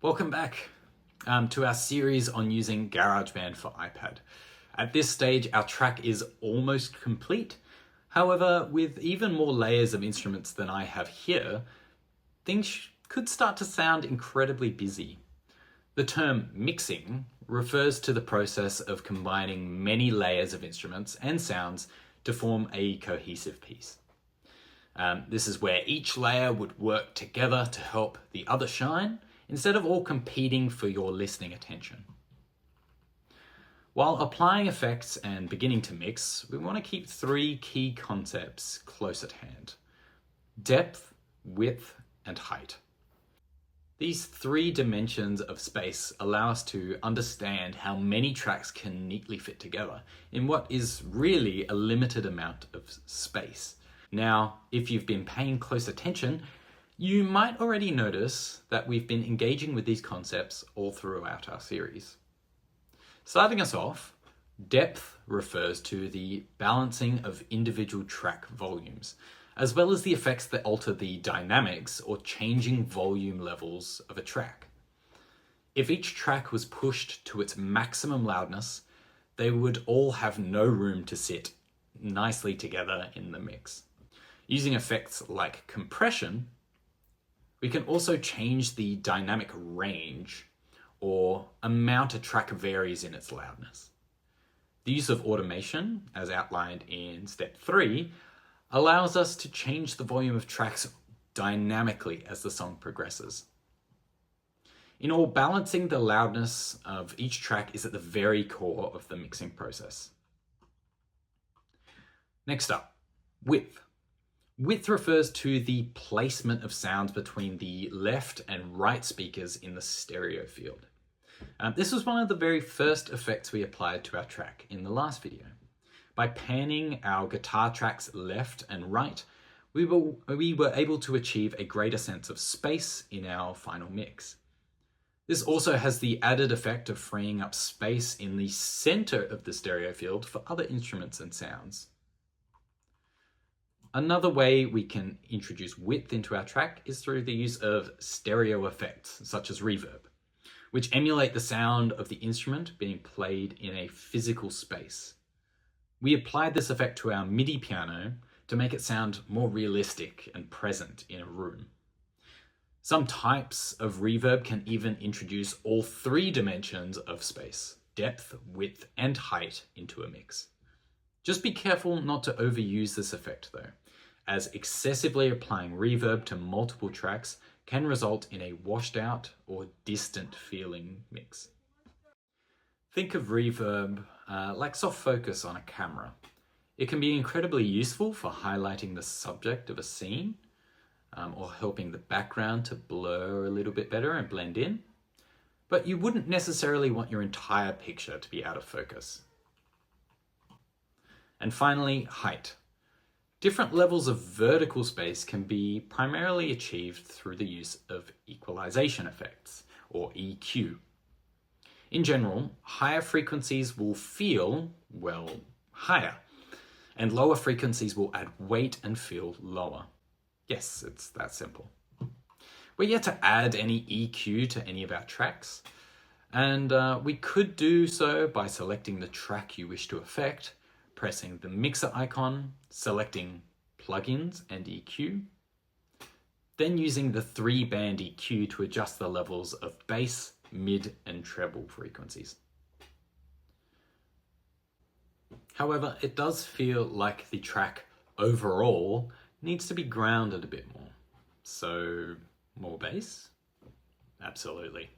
Welcome back to our series on using GarageBand for iPad. At this stage, our track is almost complete. However, with even more layers of instruments than I have here, things could start to sound incredibly busy. The term mixing refers to the process of combining many layers of instruments and sounds to form a cohesive piece. This is where each layer would work together to help the other shine, instead of all competing for your listening attention. While applying effects and beginning to mix, we want to keep three key concepts close at hand: depth, width, and height. These three dimensions of space allow us to understand how many tracks can neatly fit together in what is really a limited amount of space. Now, if you've been paying close attention, you might already notice that we've been engaging with these concepts all throughout our series. Starting us off, depth refers to the balancing of individual track volumes, as well as the effects that alter the dynamics or changing volume levels of a track. If each track was pushed to its maximum loudness, they would all have no room to sit nicely together in the mix. Using effects like compression, we can also change the dynamic range or amount a track varies in its loudness. The use of automation, as outlined in step 3, allows us to change the volume of tracks dynamically as the song progresses. In all, balancing the loudness of each track is at the very core of the mixing process. Next up, width. Width refers to the placement of sounds between the left and right speakers in the stereo field. This was one of the very first effects we applied to our track in the last video. By panning our guitar tracks left and right, we were able to achieve a greater sense of space in our final mix. This also has the added effect of freeing up space in the center of the stereo field for other instruments and sounds. Another way we can introduce width into our track is through the use of stereo effects, such as reverb, which emulate the sound of the instrument being played in a physical space. We applied this effect to our MIDI piano to make it sound more realistic and present in a room. Some types of reverb can even introduce all three dimensions of space: depth, width, and height into a mix. Just be careful not to overuse this effect though, as excessively applying reverb to multiple tracks can result in a washed out or distant feeling mix. Think of reverb like soft focus on a camera. It can be incredibly useful for highlighting the subject of a scene or helping the background to blur a little bit better and blend in, but you wouldn't necessarily want your entire picture to be out of focus. And finally, height. Different levels of vertical space can be primarily achieved through the use of equalization effects, or EQ. In general, higher frequencies will feel, well, higher, and lower frequencies will add weight and feel lower. Yes, it's that simple. We're yet to add any EQ to any of our tracks, and we could do so by selecting the track you wish to affect, pressing the mixer icon, selecting plugins and EQ, then using the 3-band EQ to adjust the levels of bass, mid, and treble frequencies. However, it does feel like the track overall needs to be grounded a bit more. So, more bass? Absolutely.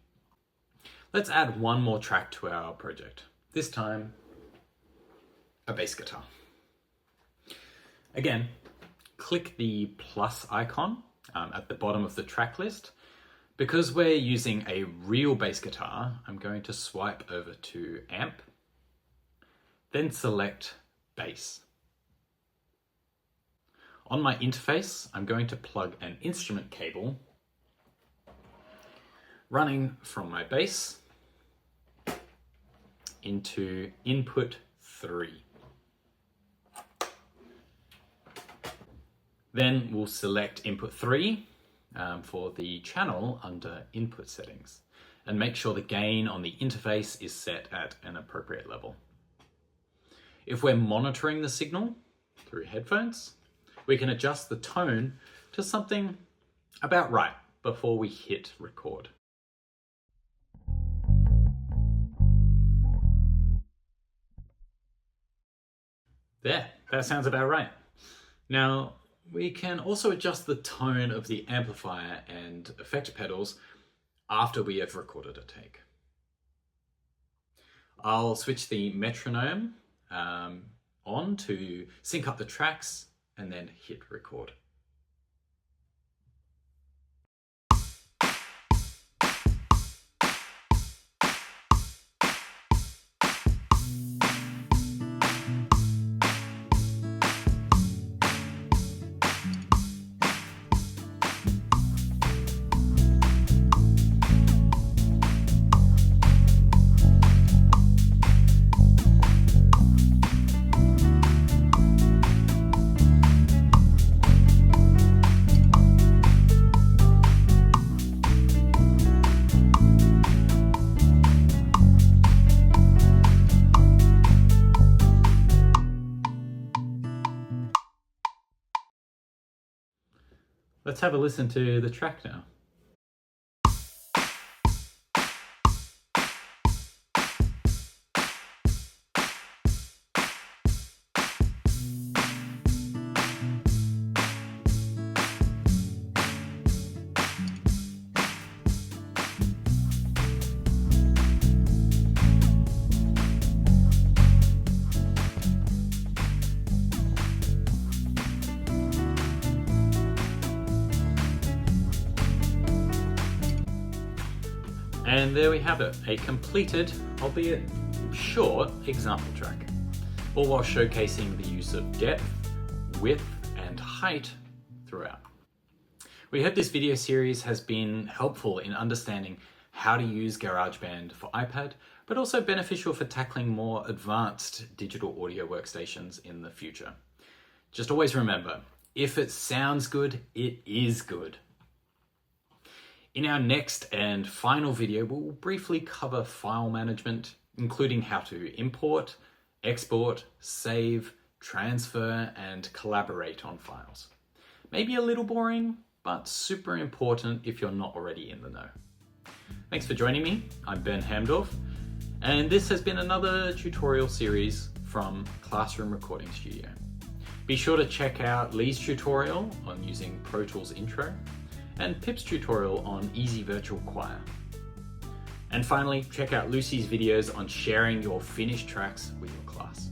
Let's add one more track to our project. This time, a bass guitar. Again, click the plus icon at the bottom of the track list. Because we're using a real bass guitar, I'm going to swipe over to Amp, then select Bass. On my interface, I'm going to plug an instrument cable running from my bass into input 3. Then we'll select input 3 for the channel under input settings, and make sure the gain on the interface is set at an appropriate level. If we're monitoring the signal through headphones, we can adjust the tone to something about right before we hit record. There, that sounds about right. Now, we can also adjust the tone of the amplifier and effect pedals after we have recorded a take. I'll switch the metronome on to sync up the tracks and then hit record. Let's have a listen to the track now. And there we have it, a completed, albeit short, example track, all while showcasing the use of depth, width, and height throughout. We hope this video series has been helpful in understanding how to use GarageBand for iPad, but also beneficial for tackling more advanced digital audio workstations in the future. Just always remember, if it sounds good, it is good. In our next and final video, we'll briefly cover file management, including how to import, export, save, transfer, and collaborate on files. Maybe a little boring, but super important if you're not already in the know. Thanks for joining me. I'm Ben Hamdorf, and this has been another tutorial series from Classroom Recording Studio. Be sure to check out Lee's tutorial on using Pro Tools Intro, and Pip's tutorial on Easy Virtual Choir. And finally, check out Lucy's videos on sharing your finished tracks with your class.